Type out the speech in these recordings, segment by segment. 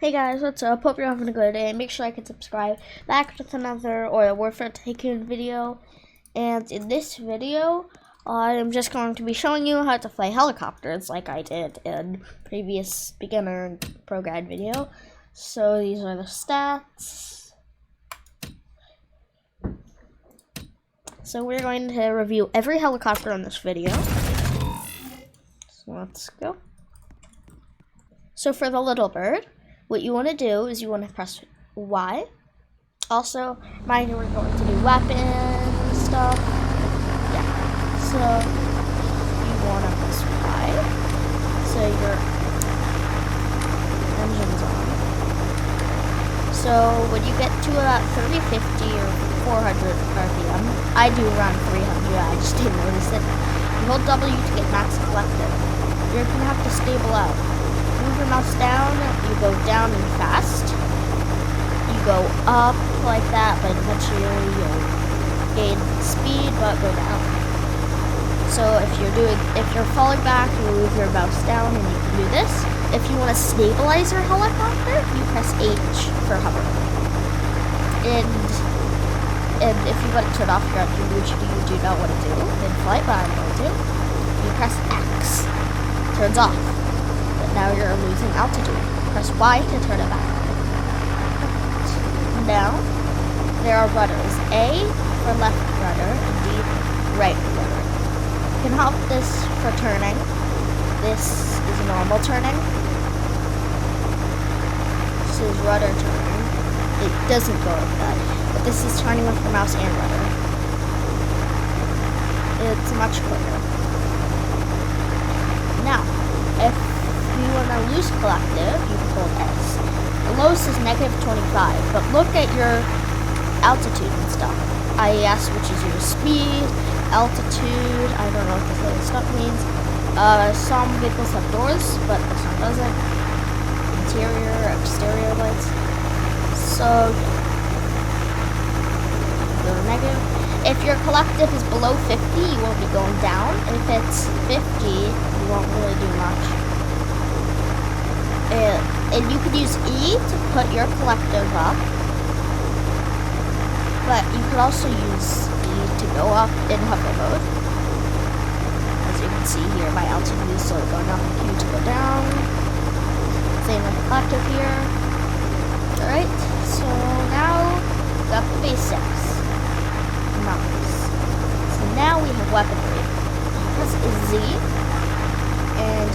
Hey guys, what's up? Hope you're having a good day. Make sure I can subscribe. Back with another or Warfare Tycoon video. And in this video, I'm just going to be showing you how to fly helicopters like I did in previous beginner and pro guide video. So these are the stats. So we're going to review every helicopter in this video. So let's go. So for the little bird, what you want to do is you want to press Y. Also, mind you, we're going to do weapons stuff. Yeah. So you want to press Y. So your engine's on. So when you get to about 350 or 400 RPM, I do around 300. I just didn't notice it. You hold W to get max collective. You're gonna have to stable out. Move your mouse down, you go down and fast. You go up like that, but eventually you'll gain speed but go down. So if you're falling back, you move your mouse down and you can do this. If you want to stabilize your helicopter, you press H for hover. And if you want to turn off your engine, which you do not want to do in flight, but I'm going to, you press X. Turns off. Now you're losing altitude. Press Y to turn it back. Now, there are rudders. A for left rudder and D for right rudder. You can hop this for turning. This is normal turning. This is rudder turning. It doesn't go like that. But this is turning with the mouse and rudder. It's much quicker. Now, if you want to lose collective, you can hold S. The lowest is -25, but look at your altitude and stuff. IES, which is your speed, altitude, I don't know what this other stuff means. Some vehicles have doors, but this one doesn't. Interior, exterior lights. So, go to negative. If your collective is below 50, you won't be going down. And if it's 50, you won't really do much. And you could use E to put your collective up, but you could also use E to go up in hover mode. As you can see here, my altitude is sort of going up, Q to go down. Same with the collective here. Alright, so now we got the basics. Nice. So now we have weaponry. Press Z, and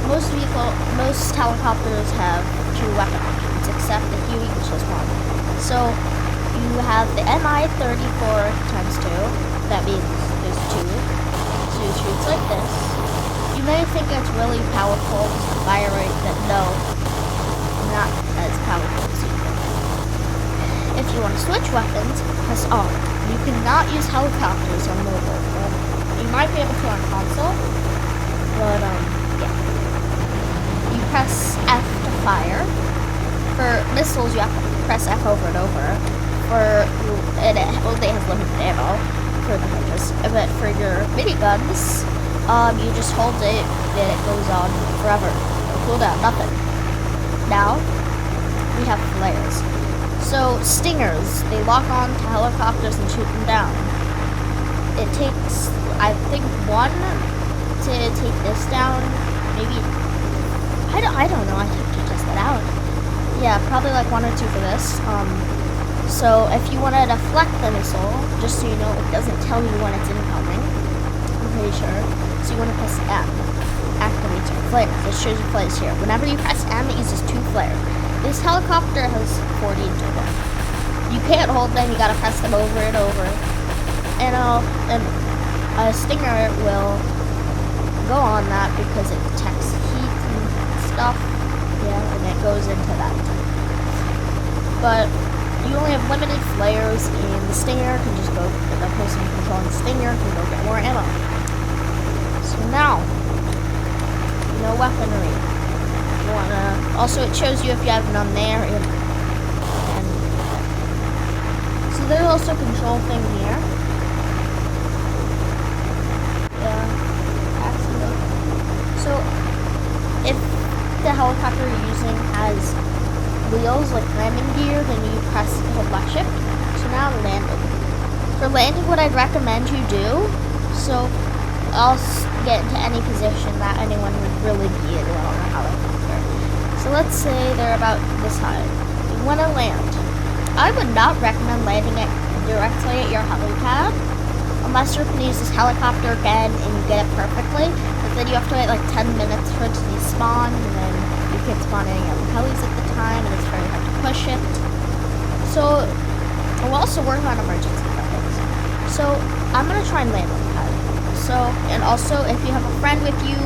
most helicopters have 2 weapon options, except the Huey, which has 1. So you have the MI-34 times 2. That means there's 2. So you shoot like this. You may think it's really powerful to the fire rate, but no, not as powerful as you think. If you want to switch weapons, press R. You cannot use helicopters on mobile. You might be able to on console, but yeah. Press F to fire. For missiles, you have to press F over and over. It only has limited ammo for the Hydras. But for your miniguns, you just hold it and it goes on forever. No cooldown, nothing. Now, we have flares. So, stingers, they lock on to helicopters and shoot them down. It takes, I think, 1 to take this down, maybe. I don't know, I have to test that out. Yeah, probably like 1 or 2 for this. So if you want to deflect the missile, just so you know, it doesn't tell you when it's incoming. I'm pretty sure. So you want to press M. Activates your flares. It shows you flares here. Whenever you press M, it uses 2 flares. This helicopter has 40 in total. You can't hold them, you gotta press them over and over. And a stinger will go on that because it detects heat and stuff. Yeah, and it goes into that. But you only have limited flares, and the stinger can just go, the person controlling the stinger can go get more ammo. So now, you know weaponry. You wanna, also it shows you if you have none there, and so there's also a control thing here. Yeah, accident. So if the helicopter you're using has wheels like landing gear, then you press hold left shift. So now landing. For landing, what I'd recommend you do, so I'll get into any position that anyone would really be in on a helicopter. So let's say they're about this high. You want to land. I would not recommend landing it directly at your helipad, unless you're going to use this helicopter again and you get it perfectly. But then you have to wait like 10 minutes for it to despawn, and then you can't spawn any other helis at the time, and it's very hard to push it. So we'll also work on emergency weapons. So I'm going to try and land on the pad. So, and also if you have a friend with you,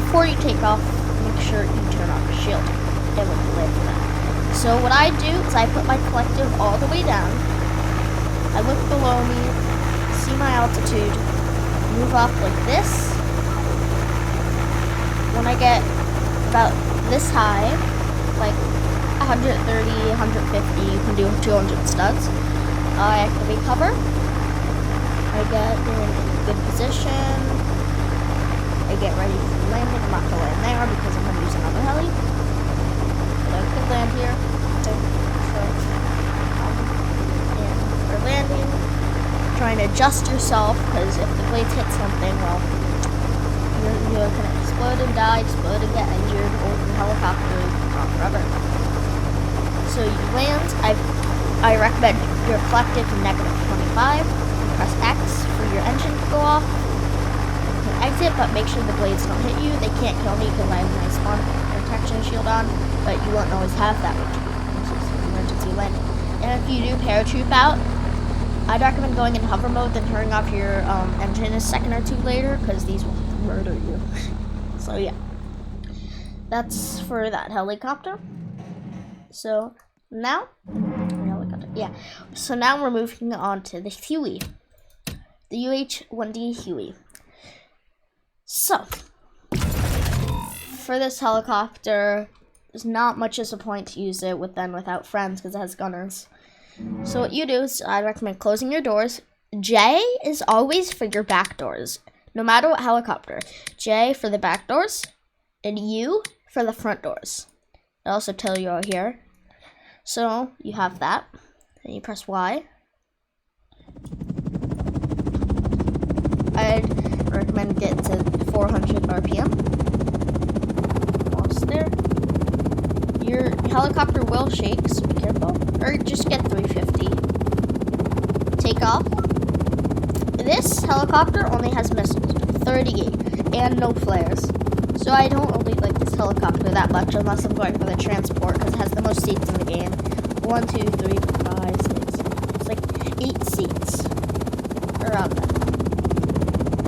before you take off, make sure you turn off your shield. It will be late for that. So what I do is I put my collective all the way down. I look below me, see my altitude, move up like this. When I get about this high, like 130, 150, you can do 200 studs. I activate cover. I get in a good position. I get ready for landing. I'm not going to land there because I'm going to use another heli. But I could land here. Okay. So, and for landing, trying to adjust yourself, because if the blades hit something, well, you're going to explode and die, explode and get injured, or the helicopter is gone forever. So you land. I recommend your collective to -25. Press X for your engine to go off. You can exit, but make sure the blades don't hit you. They can't kill me because I have my spawn protection shield on, but you won't always have that with emergency landing. And if you do parachute out, I'd recommend going in hover mode, then turning off your engine a second or two later, because these will murder you. So yeah, that's for that helicopter. So now, so now we're moving on to the Huey. The UH-1D Huey. So, for this helicopter, there's not much as a point to use it without friends because it has gunners. So what you do is I recommend closing your doors. J is always for your back doors, no matter what helicopter. J for the back doors, and U for the front doors. I'll also tell you out here. So you have that. Then you press Y. I'd recommend get to 400 RPM. Almost there. Your helicopter will shake, so be careful. Or just get 350. Take off. This helicopter only has missiles, 38, and no flares. So I don't really like this helicopter that much unless I'm going for the transport, because it has the most seats in the game. 1, 2, 3, 4, 5, 6. It's like 8 seats. Around that.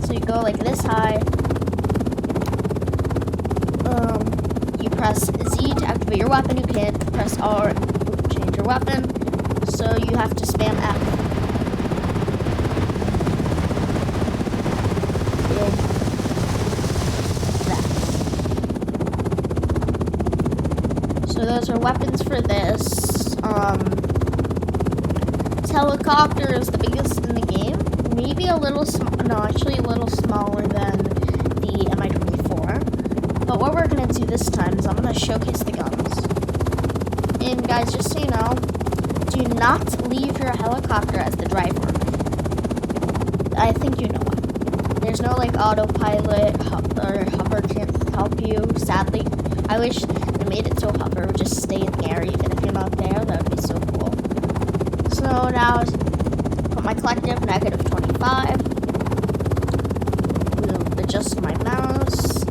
So you go like this high. You press Z to activate your weapon. You can't press R to change your weapon. So you have to spam F. So those are weapons for this. This helicopter is the biggest in the game. Maybe a little actually a little smaller than the Mi-24. But what we're gonna do this time is I'm gonna showcase the guns. And guys, just so you know, do not leave your helicopter as the driver. I think you know why. There's no like autopilot or hover can't help you, sadly. I wish they made it so hover would just stay in the air even if you're not there. That would be so cool. So now put my collective -25. We'll adjust my mouse.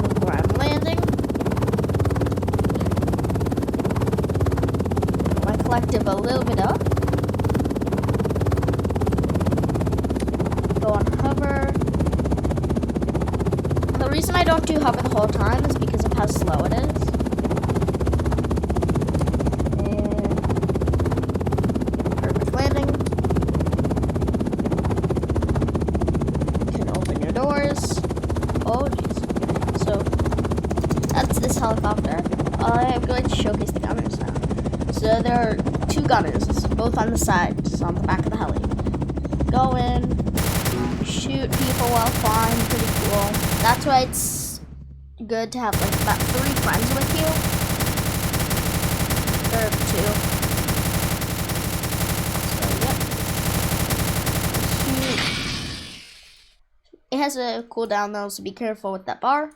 Move where I'm landing. Put my collective a little bit up. Go on hover. The reason I don't do hover the whole time is because of how slow it is. And perfect landing. You can open your doors. Oh jeez. So that's this helicopter. I'm going to showcase the gunners now. So there are 2 gunners, both on the side, so on the back of the heli. Go in, shoot people while flying, pretty cool. That's why it's good to have like about 3 friends with you. Or 2. So, yep. It has a cooldown though, so be careful with that bar.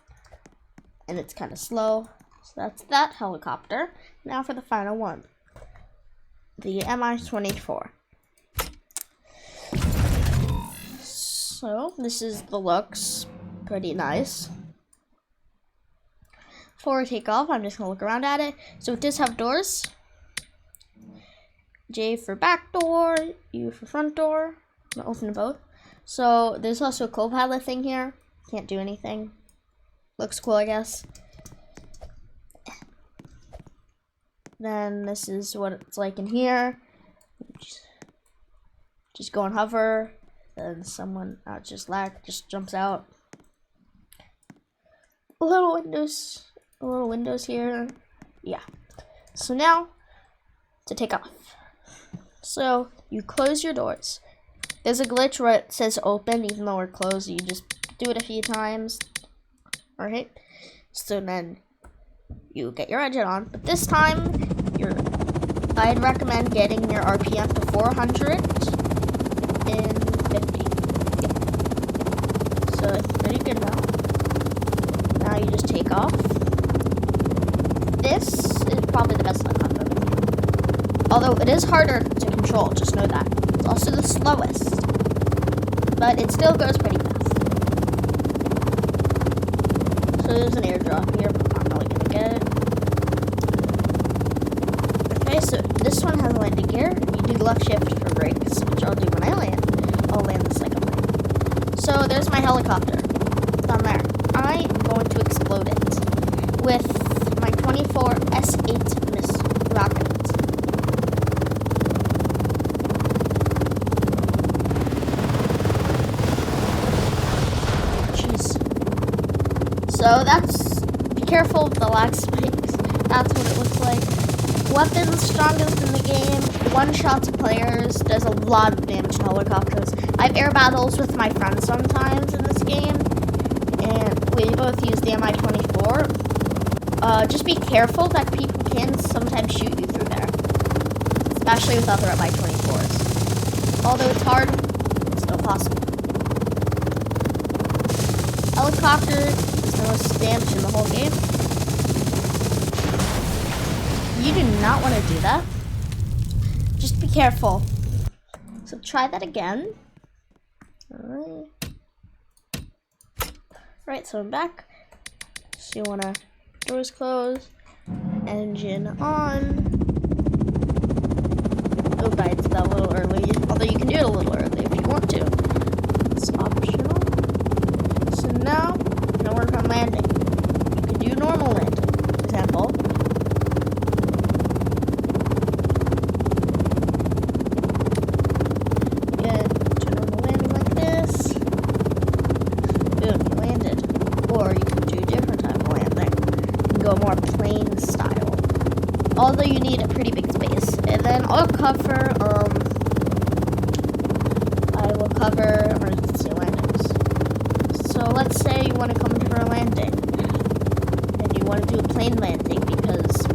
And it's kind of slow. So that's that helicopter. Now for the final one. The Mi-24. So this is the looks. Pretty nice. Before we take off, I'm just gonna look around at it. So it does have doors. J for back door, U for front door. I'm gonna open both. So there's also a co-pilot thing here. Can't do anything. Looks cool, I guess. Then this is what it's like in here. Just go and hover. Then someone just jumps out. Little windows here. Yeah. So now to take off. So you close your doors. There's a glitch where it says open even though we're closed. You just do it a few times. Alright. So then you get your engine on, but this time I'd recommend getting your RPM to 450. So it's pretty good now. Now you just take off. This is probably the best helicopter I've ever seen. Although it is harder to control, just know that. It's also the slowest, but it still goes pretty fast. So there's an airdrop here, but I'm not really gonna get it. Okay, so this one has a landing gear. You do left shift for brakes, which I'll do when I land. I'll land this like a plane. So there's my helicopter down there. I am going to explode it with my 24 S8 miss rocket. Jeez. So be careful with the lag spikes. That's what it looks like. Weapons strongest in the game. One shot to players. Does a lot of damage to helicopters. I have air battles with my friends sometimes in this game, and we both use the Mi-24. Just be careful that people can sometimes shoot you through there, especially with other Mi-24s. Although it's hard, it's still possible. Helicopter is the most damage in the whole game. You do not want to do that. Just be careful. So try that again. Alright. Right, so I'm back. So you want to doors closed, engine on. Oh, guys, it's a little early. Although you can do it a little early if you want to. It's optional. So now, we're gonna work on landing. You can do normal landing, for example. Or you can do a different type of landing. You can go more plane style. Although you need a pretty big space. And then I will cover emergency landings. So let's say you want to come for a landing. And you want to do a plane landing because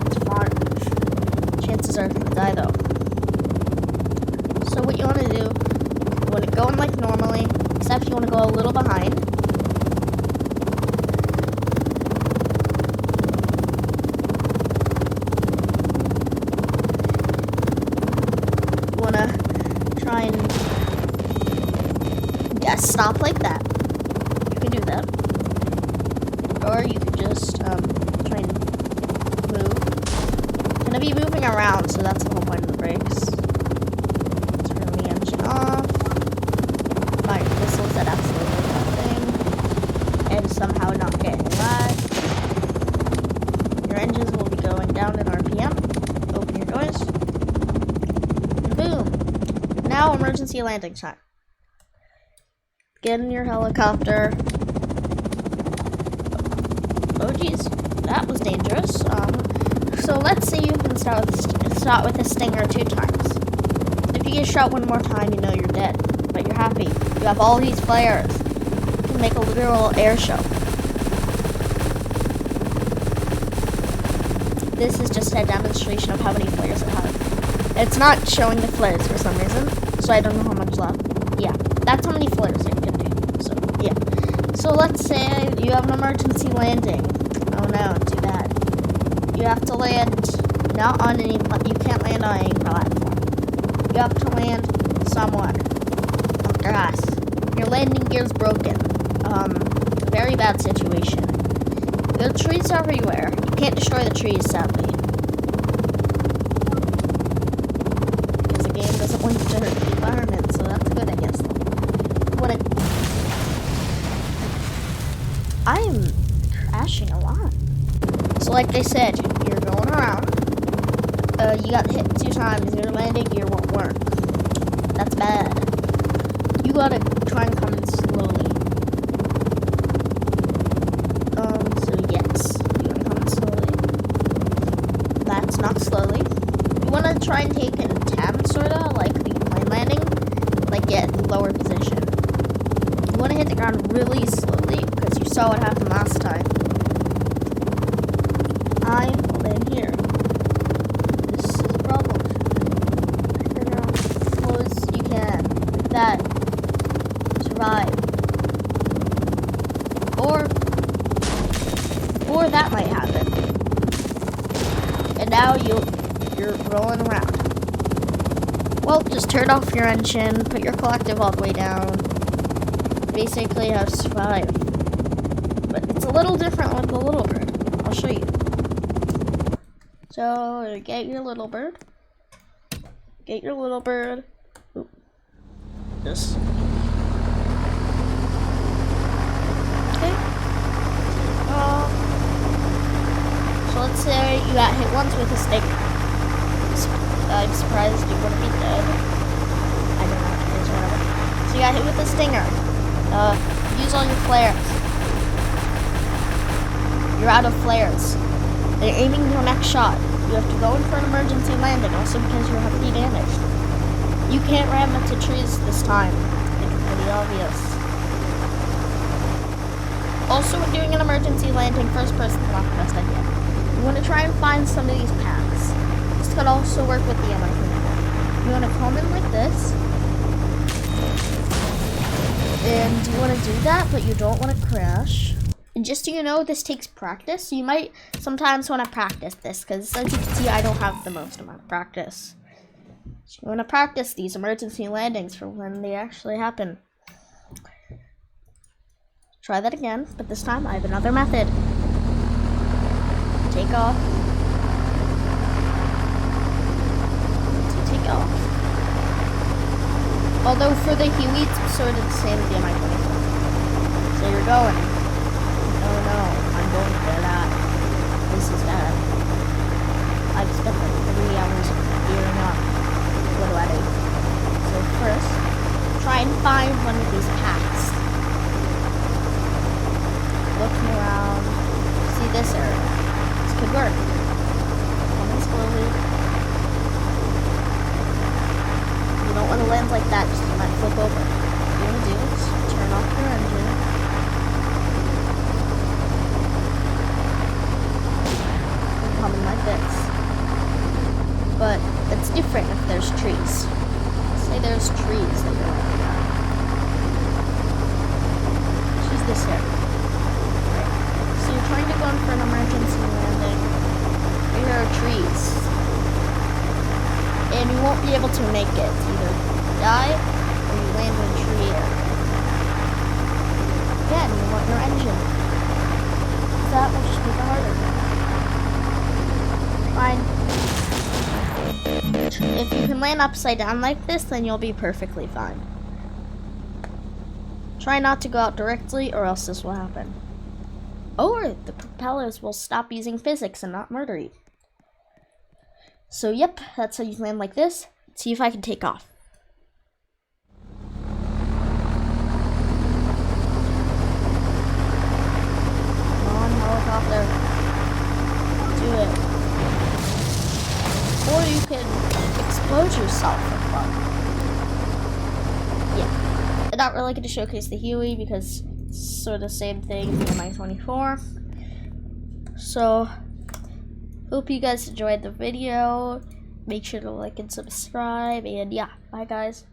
it's far. Chances are you're going to die though. So what you want to do, you want to go in like normally, except you want to go a little behind. Try and stop like that. You can do that, or you can just try and move. It's gonna be moving around, so that's the whole point of the brakes. Turn the engine off. Fire missiles at absolutely nothing, and somehow not get any lag. Your engines will be going down in RPM. Open your doors. Boom! Now emergency landing time. Get in your helicopter. Oh geez, that was dangerous. So let's say you can start with a stinger 2 times. If you get shot one more time, you know you're dead. But you're happy. You have all these flares. You can make a literal air show. this is just a demonstration of how many flares it has. It's not showing the flares for some reason, so I don't know how much left. Yeah, that's how many flares it can do. So, yeah. So let's say you have an emergency landing. Oh no, too bad. You have to land not on any, you can't land on any platform. You have to land somewhere on grass. Your landing gear's broken. Very bad situation. There are trees everywhere. You can't destroy the trees, sadly. Because the game doesn't want you to hurt the environment, so that's good, I guess. I am crashing a lot. So like I said, you're going around. You got hit 2 times, your landing gear won't work. That's bad. You gotta try and come in slowly. So yes, you wanna come in slowly. That's not slowly. You wanna try and take an attempt, sorta, like the plane landing, like get in lower position. You wanna hit the ground really slowly, because you saw what happened last time. I will land here. This is a problem. Turn around as close as you can. Like that. Survive. Or that might happen. And now you're rolling around. Well, just turn off your engine, put your collective all the way down. Basically how to survive. But it's a little different with the little bird. I'll show you. So, get your little bird. Get your little bird. Oop. This. Okay. So let's say you got hit once with a stinger. I'm surprised you wouldn't be dead. I don't know, it's whatever. So you got hit with a stinger. Use all your flares. You're out of flares. They're aiming your next shot. You have to go in for an emergency landing, also because you're heavily damaged. You can't ram into trees this time. It's pretty obvious. Also, when doing an emergency landing, first person is not the best idea. You want to try and find some of these paths. This could also work with the MI-24. You want to come in like this. And you want to do that, but you don't want to crash. And just so you know, this takes practice. So you might sometimes want to practice this, because as you can see, I don't have the most amount of practice. So you want to practice these emergency landings for when they actually happen. Try that again, but this time I have another method. Take off. So take off. Although for the Huey, it's sort of the same as the MI-24. So you're going. Oh no, I'm going for that. This is bad. I've spent like 3 hours gearing up. What do I do? So first, try and find one of these paths. Looking around. See this area. This could work. Coming slowly. You don't want to land like that, just you might flip over. What you want to do is turn off your engine. Coming like this. But it's different if there's trees. Say there's trees that you're looking at. Choose this area. Right. So you're trying to go in for an emergency landing. There are trees. And you won't be able to make it. Either die or you land in a tree area. Again, you want your engine. That will just make it harder. Fine. If you can land upside down like this, then you'll be perfectly fine. Try not to go out directly, or else this will happen. Or the propellers will stop using physics and not murder you. So yep, that's how you land like this. Let's see if I can take off. Come on, helicopter. Do it. Or you can explode yourself for fun. Yeah. I'm not really going to showcase the Huey because it's sort of the same thing as the MI-24. So, Hope you guys enjoyed the video. Make sure to like and subscribe, and yeah, bye guys.